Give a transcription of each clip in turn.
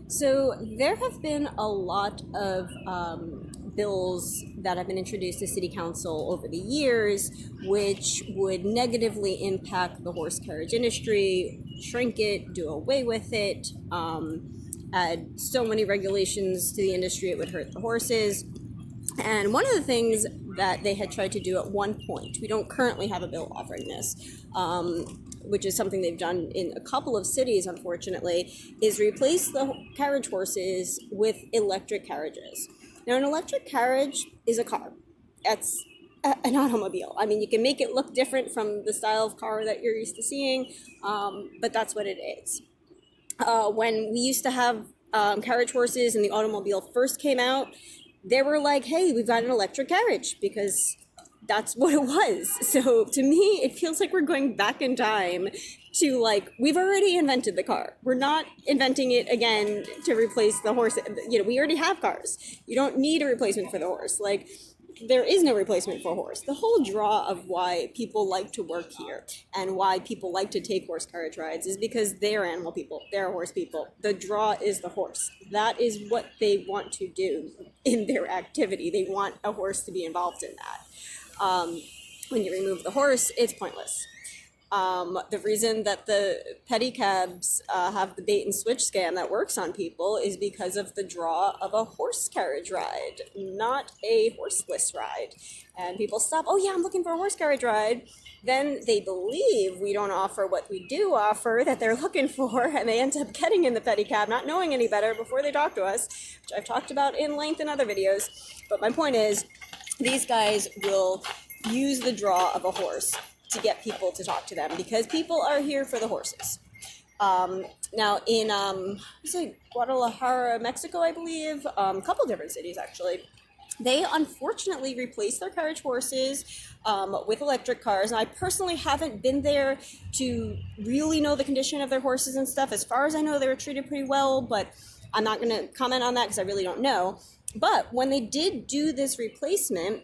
So there have been a lot of bills that have been introduced to City Council over the years, which would negatively impact the horse carriage industry, shrink it, do away with it, add so many regulations to the industry it would hurt the horses. And one of the things that they had tried to do at one point, we don't currently have a bill offering this, which is something they've done in a couple of cities, unfortunately, is replace the carriage horses with electric carriages. Now, an electric carriage is a car. That's an automobile. I mean, you can make it look different from the style of car that you're used to seeing, but that's what it is. When we used to have carriage horses and the automobile first came out, they were like, hey, we've got an electric carriage, because that's what it was. So to me, it feels like we're going back in time to, like, we've already invented the car. We're not inventing it again to replace the horse. You know, we already have cars. You don't need a replacement for the horse. Like, there is no replacement for a horse. The whole draw of why people like to work here and why people like to take horse carriage rides is because they're animal people, they're horse people. The draw is the horse. That is what they want to do in their activity. They want a horse to be involved in that. When you remove the horse, it's pointless. The reason that the pedicabs have the bait and switch scam that works on people is because of the draw of a horse carriage ride, not a horseless ride. And people stop, oh yeah, I'm looking for a horse carriage ride. Then they believe we don't offer what we do offer that they're looking for, and they end up getting in the pedicab, not knowing any better before they talk to us, which I've talked about in length in other videos. But my point is, these guys will use the draw of a horse to get people to talk to them, because people are here for the horses. Now in Guadalajara, Mexico, I believe, a couple different cities actually, they unfortunately replaced their carriage horses with electric cars. And I personally haven't been there to really know the condition of their horses and stuff. As far as I know, they were treated pretty well, but I'm not going to comment on that because I really don't know. But when they did do this replacement,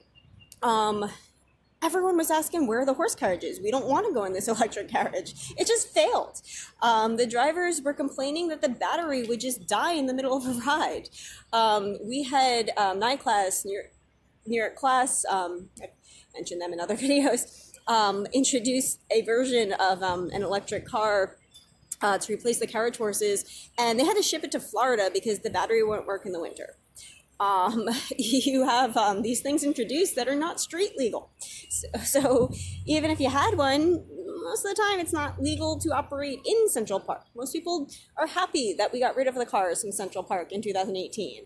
everyone was asking, where are the horse carriages? We don't want to go in this electric carriage. It just failed. The drivers were complaining that the battery would just die in the middle of a ride. We had night class, New York class, I've mentioned them in other videos, introduce a version of an electric car to replace the carriage horses, and they had to ship it to Florida because the battery wouldn't work in the winter. You have these things introduced that are not street legal. So even if you had one, most of the time it's not legal to operate in Central Park. Most people are happy that we got rid of the cars in Central Park in 2018.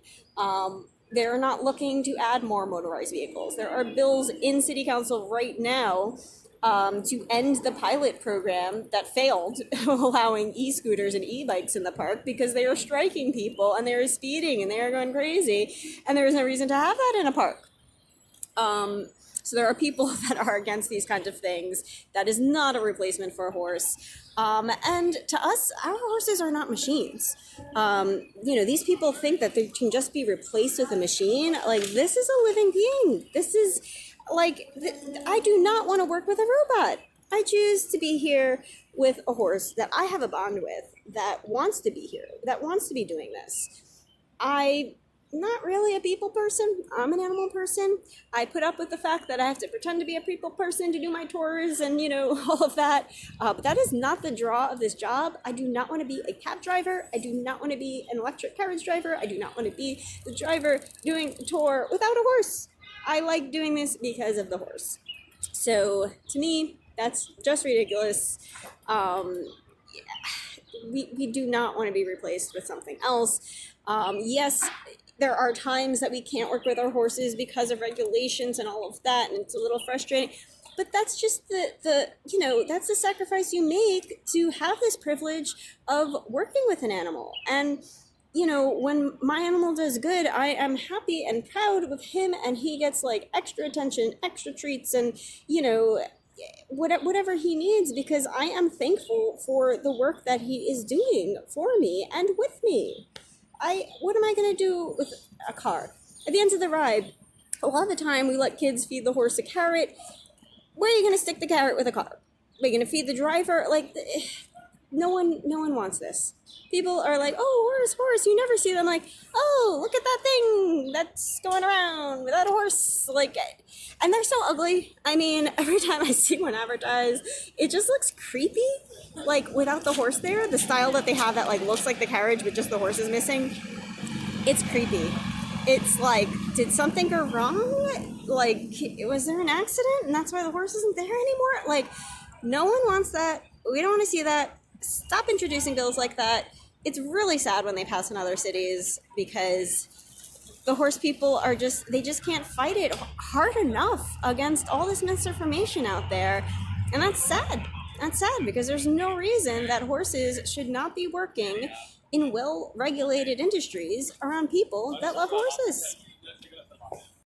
They're not looking to add more motorized vehicles. There are bills in City Council right now to end the pilot program that failed, allowing e-scooters and e-bikes in the park, because they are striking people and they are speeding and they are going crazy, and there is no reason to have that in a park. So there are people that are against these kinds of things. That is not a replacement for a horse. And to us, our horses are not machines. These people think that they can just be replaced with a machine. Like, this is a living being. This is I do not want to work with a robot. I choose to be here with a horse that I have a bond with, that wants to be here, that wants to be doing this. I'm not really a people person. I'm an animal person. I put up with the fact that I have to pretend to be a people person to do my tours and, all of that. But that is not the draw of this job. I do not want to be a cab driver. I do not want to be an electric carriage driver. I do not want to be the driver doing a tour without a horse. I like doing this because of the horse. So to me, that's just ridiculous. We do not want to be replaced with something else. Yes, there are times that we can't work with our horses because of regulations and all of that, and it's a little frustrating. But that's just that's the sacrifice you make to have this privilege of working with an animal. And when my animal does good, I am happy and proud with him, and he gets like extra attention, extra treats, and whatever he needs, because I am thankful for the work that he is doing for me and with me. What am I going to do with a car? At the end of the ride, a lot of the time we let kids feed the horse a carrot. Where are you going to stick the carrot with a car? Are you going to feed the driver? no one wants this. People are like, oh, horse. You never see them like, oh, look at that thing that's going around without a horse. Like, and they're so ugly. I mean, every time I see one advertised, it just looks creepy. Like, without the horse there, the style that they have that like looks like the carriage, but just the horse is missing. It's creepy. It's like, did something go wrong? Like, was there an accident and that's why the horse isn't there anymore? Like, no one wants that. We don't want to see that. Stop introducing bills like that. It's really sad when they pass in other cities because the horse people are they just can't fight it hard enough against all this misinformation out there. And that's sad. That's sad because there's no reason that horses should not be working in well-regulated industries around people that love horses.